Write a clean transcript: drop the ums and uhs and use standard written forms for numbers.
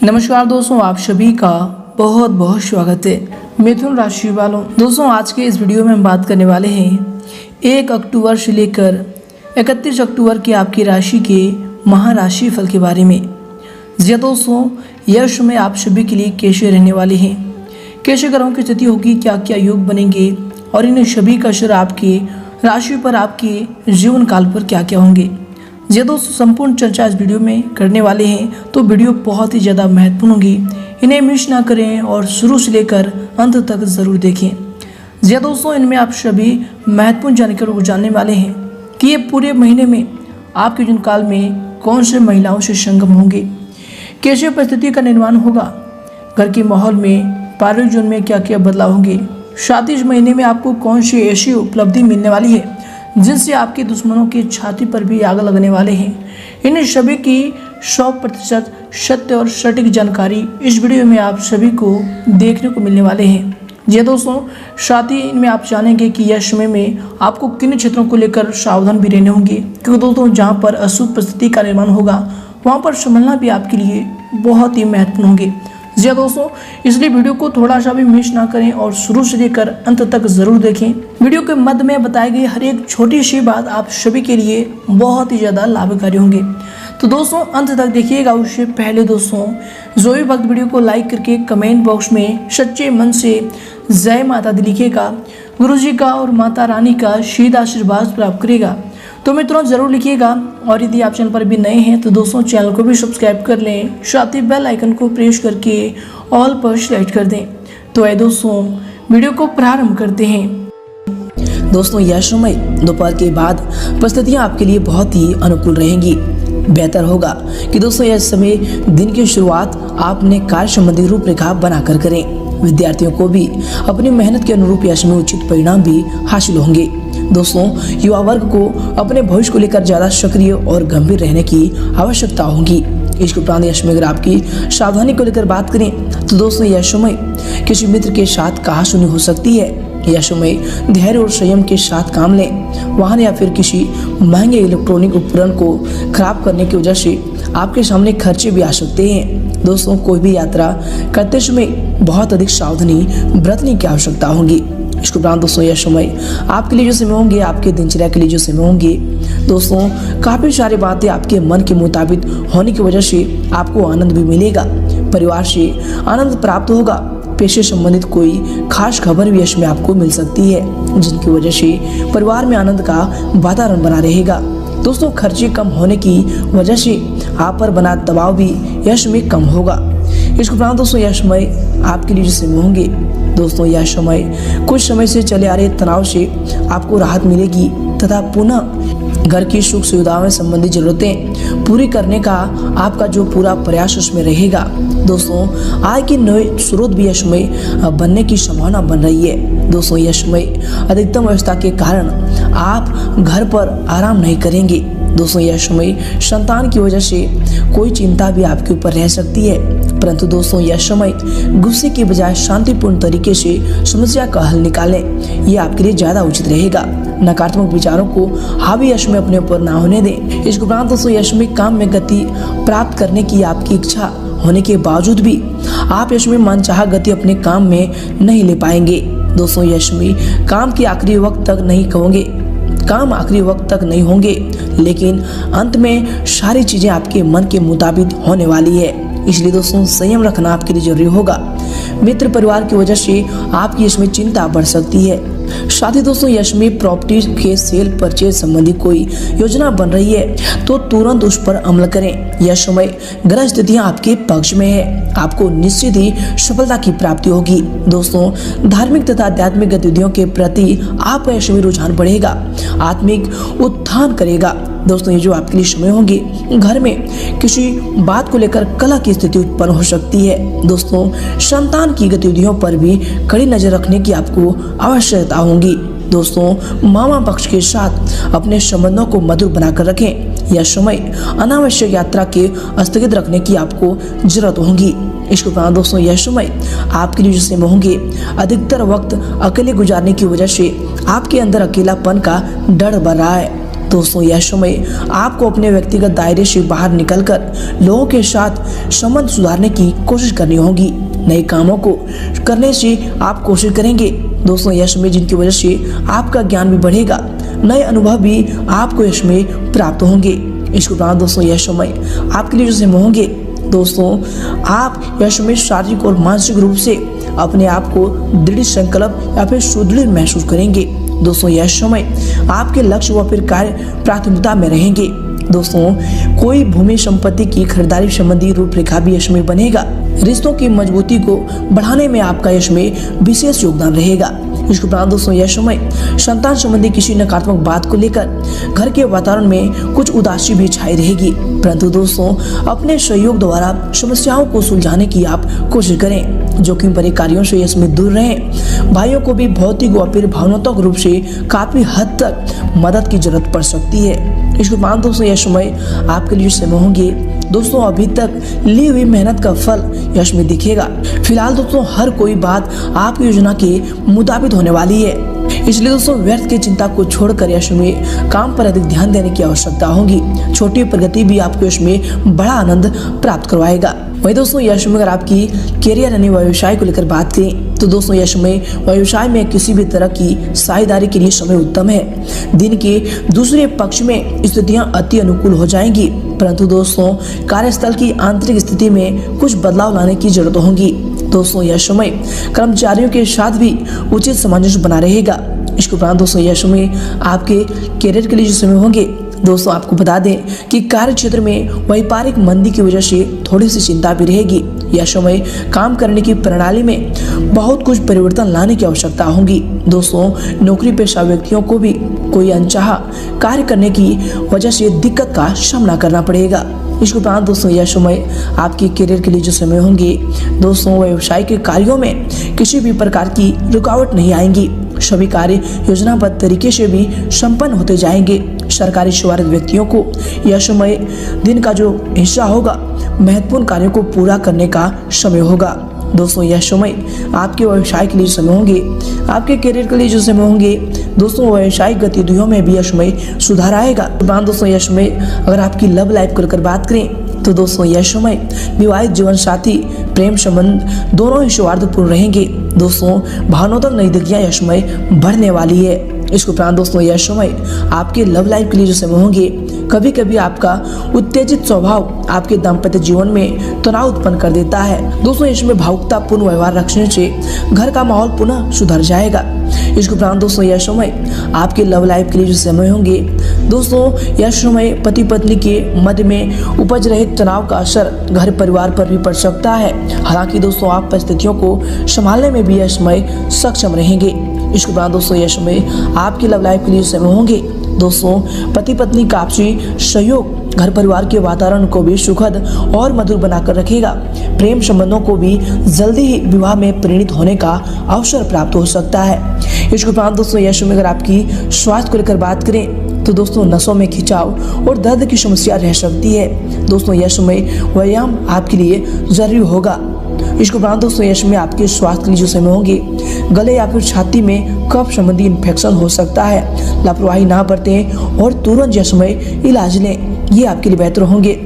नमस्कार दोस्तों, आप सभी का बहुत बहुत स्वागत है। मिथुन राशि वालों, दोस्तों आज के इस वीडियो में हम बात करने वाले हैं 1 अक्टूबर से लेकर 31 अक्टूबर की आपकी राशि के महाराशि फल के बारे में। जी दोस्तों, यह समय आप सभी के लिए कैसे रहने वाले हैं, कैसे ग्रहों की स्थिति होगी, क्या क्या योग बनेंगे और इन सभी का असर आपके राशि पर, आपके जीवन काल पर क्या क्या होंगे। ये दोस्तों संपूर्ण चर्चा इस वीडियो में करने वाले हैं, तो वीडियो बहुत ही ज़्यादा महत्वपूर्ण होगी। इन्हें मिस ना करें और शुरू से लेकर अंत तक ज़रूर देखें। ये दोस्तों इनमें आप सभी महत्वपूर्ण जानकारी को जानने वाले हैं कि ये पूरे महीने में आपके जीवन काल में कौन से महिलाओं से संगम होंगे, कैसे परिस्थिति का निर्माण होगा, घर के माहौल में, पारिवारिक जीवन में क्या क्या बदलाव होंगे, साथ ही इस महीने में आपको कौन सी ऐसी उपलब्धि मिलने वाली है जिनसे आपके दुश्मनों की छाती पर भी आग लगने वाले हैं। इन सभी की 100% सत्य और सटीक जानकारी इस वीडियो में आप सभी को देखने को मिलने वाले हैं। जी दोस्तों, साथ ही इनमें आप जानेंगे कि यह समय में आपको किन क्षेत्रों को लेकर सावधान भी रहने होंगे, क्योंकि दोस्तों जहाँ पर अशुभ परिस्थिति का निर्माण होगा वहाँ पर संभलना भी आपके लिए बहुत ही महत्वपूर्ण होंगे। जी दोस्तों, इसलिए वीडियो को थोड़ा सा भी मिस ना करें और शुरू से लेकर अंत तक जरूर देखें। वीडियो के मध्य में बताई गई हर एक छोटी सी बात आप सभी के लिए बहुत ही ज़्यादा लाभकारी होंगे, तो दोस्तों अंत तक देखिएगा। उससे पहले दोस्तों जो भी वक्त वीडियो को लाइक करके कमेंट बॉक्स में सच्चे मन से जय माता दी लिखिएगा, गुरु जी का और माता रानी का सीधा आशीर्वाद प्राप्त करेगा। तो मित्रों जरूर लिखिएगा, और यदि आप चैनल पर भी नए हैं तो दोस्तों चैनल को भी सब्सक्राइब कर लें, साथ ही बेल आइकन को प्रेस करके ऑल पर सेलेक्ट कर दें। तो आइए दोस्तों वीडियो को प्रारंभ करते हैं। दोस्तों यह समय दोपहर के बाद परिस्थितियां आपके लिए बहुत ही अनुकूल रहेंगी। बेहतर होगा कि दोस्तों यह समय दिन की शुरुआत आपने कार्य संबंधी रूपरेखा बनाकर करें। विद्यार्थियों को भी अपनी मेहनत के अनुरूप यह समय उचित परिणाम भी हासिल होंगे। दोस्तों युवा वर्ग को अपने भविष्य को लेकर ज़्यादा सक्रिय और गंभीर रहने की आवश्यकता होगी। इसके उपरांत यह समय अगर आपकी सावधानी को लेकर बात करें तो दोस्तों यह समय किसी मित्र के साथ कहासुनी हो सकती है। यह समय धैर्य और संयम के साथ काम लें। वाहन या फिर किसी महंगे इलेक्ट्रॉनिक उपकरण को खराब करने की वजह से आपके सामने खर्चे भी आ सकते हैं। दोस्तों कोई भी यात्रा करते समय बहुत अधिक सावधानी बरतने की आवश्यकता होगी। इसके उपरांत दोस्तों यह समय आपके लिए जो समय होंगे, आपके दिनचर्या के लिए जो समय होंगे, दोस्तों काफ़ी सारी बातें आपके मन के मुताबिक होने की वजह से आपको आनंद भी मिलेगा। परिवार से आनंद प्राप्त होगा। पेशे संबंधित कोई खास खबर भी इसमें आपको मिल सकती है, जिनकी वजह से परिवार में आनंद का वातावरण बना रहेगा। दोस्तों खर्चे कम होने की वजह से आप पर बना दबाव भी यह समय कम होगा। इसके उपरांत दोस्तों यह समय आपके लिए जो समय होंगे, दोस्तों यह समय कुछ समय से चले आ रहे तनाव से आपको राहत मिलेगी तथा पुनः घर की सुख सुविधाओं से संबंधित जरूरतें पूरी करने का आपका जो पूरा प्रयास उसमें रहेगा। दोस्तों आय के नए स्रोत भी यह समय बनने की संभावना बन रही है। दोस्तों यह समय अधिकतम व्यवस्था के कारण आप घर पर आराम नहीं करेंगे। दोस्तों यह समय संतान की वजह से कोई चिंता भी आपके ऊपर रह सकती है, परंतु दोस्तों यह समय गुस्से के बजाय शांतिपूर्ण तरीके से समस्या का हल निकालें, यह आपके लिए ज़्यादा उचित रहेगा। नकारात्मक विचारों को हावी यश में अपने ऊपर ना होने दें। इसके उपरांत दोस्तों यश में काम में गति प्राप्त करने की आपकी इच्छा होने के बावजूद भी आप यश में मनचाहा गति अपने काम में नहीं ले पाएंगे। दोस्तों यश में काम के आखिरी वक्त तक नहीं कहोगे, काम आखिरी वक्त तक नहीं होंगे, लेकिन अंत में सारी चीज़ें आपके मन के मुताबिक होने वाली है। इसलिए दोस्तों संयम रखना आपके लिए जरूरी होगा। मित्र परिवार की वजह से आपकी इसमें चिंता बढ़ सकती है। साथ ही दोस्तों यश में प्रॉपर्टी के सेल परचेज संबंधी कोई योजना बन रही है तो तुरंत उस पर अमल करें। यह समय ग्रह स्थितियां आपके पक्ष में है, आपको निश्चित ही सफलता की प्राप्ति होगी। दोस्तों धार्मिक तथा आध्यात्मिक गतिविधियों के प्रति आपका यह समय रुझान बढ़ेगा, आत्मिक उत्थान करेगा। दोस्तों ये जो आपके लिए समय होंगे, घर में किसी बात को लेकर कलह की स्थिति उत्पन्न हो सकती है। दोस्तों संतान की गतिविधियों पर भी कड़ी नजर रखने की आपको आवश्यकता होगी। दोस्तों मामा पक्ष के साथ अपने संबंधों को मधुर बनाकर रखें। यह समय अनावश्यक यात्रा के स्थगित रखने की आपको जरूरत होगी। इसके उपरांत दोस्तों यह समय आपके लिए जो समय होंगे, अधिकतर वक्त अकेले गुजारने की वजह से आपके अंदर अकेलापन का डर बढ़ रहा है। दोस्तों यह समय आपको अपने व्यक्तिगत दायरे से बाहर निकलकर लोगों के साथ संबंध सुधारने की कोशिश करनी होगी। नए कामों को करने से आप कोशिश करेंगे। दोस्तों यह समय जिनकी वजह से आपका ज्ञान भी बढ़ेगा, नए अनुभव भी आपको यश में प्राप्त होंगे। इसके उपरांत दोस्तों यह समय आपके लिए जो समय होंगे, दोस्तों आप यश में शारीरिक और मानसिक रूप से अपने आप को दृढ़ संकल्प या फिर सुदृढ़ महसूस करेंगे। दोस्तों यह समय आपके लक्ष्य व फिर कार्य प्राथमिकता में रहेंगे। दोस्तों कोई भूमि संपत्ति की खरीदारी संबंधी रूपरेखा भी यश में बनेगा। रिश्तों की मजबूती को बढ़ाने में आपका यश में विशेष योगदान रहेगा। इसके उपरांत दोस्तों यह समय संतान संबंधी किसी नकारात्मक बात को लेकर घर के वातावरण में कुछ उदासी भी छाई रहेगी, परंतु दोस्तों अपने सहयोग द्वारा समस्याओं को सुलझाने की आप कोशिश करें। जोखिम भरे कार्यों से इसमें दूर रहें। भाइयों को भी भौतिक व फिर भावनात्मक रूप से काफी हद तक मदद की जरूरत पड़ सकती है। इसके उपरांत दोस्तों यह समय आपके लिए समय होंगे। दोस्तों अभी तक ली हुई मेहनत का फल यश में दिखेगा। फिलहाल दोस्तों हर कोई बात आपकी योजना के मुताबिक होने वाली है, इसलिए दोस्तों व्यर्थ की चिंता को छोड़कर यश में काम पर अधिक ध्यान देने की आवश्यकता होगी। छोटी प्रगति भी आपको यश में बड़ा आनंद प्राप्त करवाएगा। वही दोस्तों यश में अगर आपकी कैरियर यानी व्यवसाय को लेकर बात करें तो दोस्तों यश में व्यवसाय में किसी भी तरह की साझेदारी के लिए समय उत्तम है। दिन के दूसरे पक्ष में स्थितियां अति अनुकूल हो जाएंगी, परंतु दोस्तों कार्यस्थल की आंतरिक स्थिति में कुछ बदलाव लाने की जरूरत होगी। दोस्तों यह समय कर्मचारियों के साथ भी उचित सामंजस्य बना रहेगा। इसके उपरांत दोस्तों यह समय आपके कैरियर के लिए जो समय होंगे, दोस्तों आपको बता दें कि कार्य क्षेत्र में व्यापारिक मंदी की वजह से थोड़ी सी चिंता भी रहेगी। यह समय काम करने की प्रणाली में बहुत कुछ परिवर्तन लाने की आवश्यकता होगी। दोस्तों नौकरी पेशा व्यक्तियों को भी कोई अनचाहा कार्य करने की वजह से दिक्कत का सामना करना पड़ेगा। इसके उपरांत दोस्तों यह समय आपके करियर के लिए जो समय होंगे, दोस्तों व्यवसाय के कार्यों में किसी भी प्रकार की रुकावट नहीं आएंगी। सभी कार्य योजनाबद्ध तरीके से भी संपन्न होते जाएंगे। सरकारी सेवारत व्यक्तियों को यह समय दिन का जो हिस्सा होगा महत्वपूर्ण कार्यों को पूरा करने का समय होगा। दोस्तों यह समय आपके व्यवसाय के लिए समय होंगे। आपके करियर के लिए जो समय होंगे, दोस्तों व्यवसायिक गतिविधियों में भी यह समय सुधार आएगा। दोस्तों यह समय अगर आपकी लव लाइफ को लेकर बात करें तो दोस्तों यह समय विवाहित जीवन साथी प्रेम संबंध दोनों ही सौहार्दपूर्ण रहेंगे। दोस्तों भावनात्मक नजदीकियां यह समय बढ़ने वाली है। इसके उपरांत दोस्तों यह समय आपके लव लाइफ के लिए जो समय होंगे, कभी कभी आपका उत्तेजित स्वभाव आपके दाम्पत्य जीवन में तनाव उत्पन्न कर देता है। दोस्तों इसमें भावुकतापूर्ण व्यवहार रखने से घर का माहौल पुनः सुधर जाएगा। इसके उपरांत दोस्तों यह समय आपके लव लाइफ के लिए जो समय होंगे, दोस्तों यह समय पति पत्नी के मध्य में उपज रहे तनाव का असर घर परिवार पर भी पड़ सकता है। हालांकि दोस्तों आप परिस्थितियों को संभालने में भी यह समय सक्षम रहेंगे। इसके बाद दोस्तों यह समय आपकी लव लाइफ के लिए समय होंगे। दोस्तों पति पत्नी का आपसी सहयोग घर परिवार के वातावरण को भी सुखद और मधुर बनाकर रखेगा। प्रेम संबंधों को भी जल्दी ही विवाह में परिणित होने का अवसर प्राप्त हो सकता है। इसके उपरांत दोस्तों यह समय अगर आपकी स्वास्थ्य को लेकर बात करें तो दोस्तों नसों में खिंचाव और दर्द की समस्या रह सकती है। दोस्तों यह समय व्यायाम आपके लिए जरूरी होगा। इसके उपरांत दोस्तों यह समय आपके स्वास्थ्य के लिए जो समय होंगे, गले या फिर छाती में कफ संबंधी इन्फेक्शन हो सकता है। लापरवाही ना बरतें और तुरंत यह समय इलाज लें, ये आपके लिए बेहतर होंगे।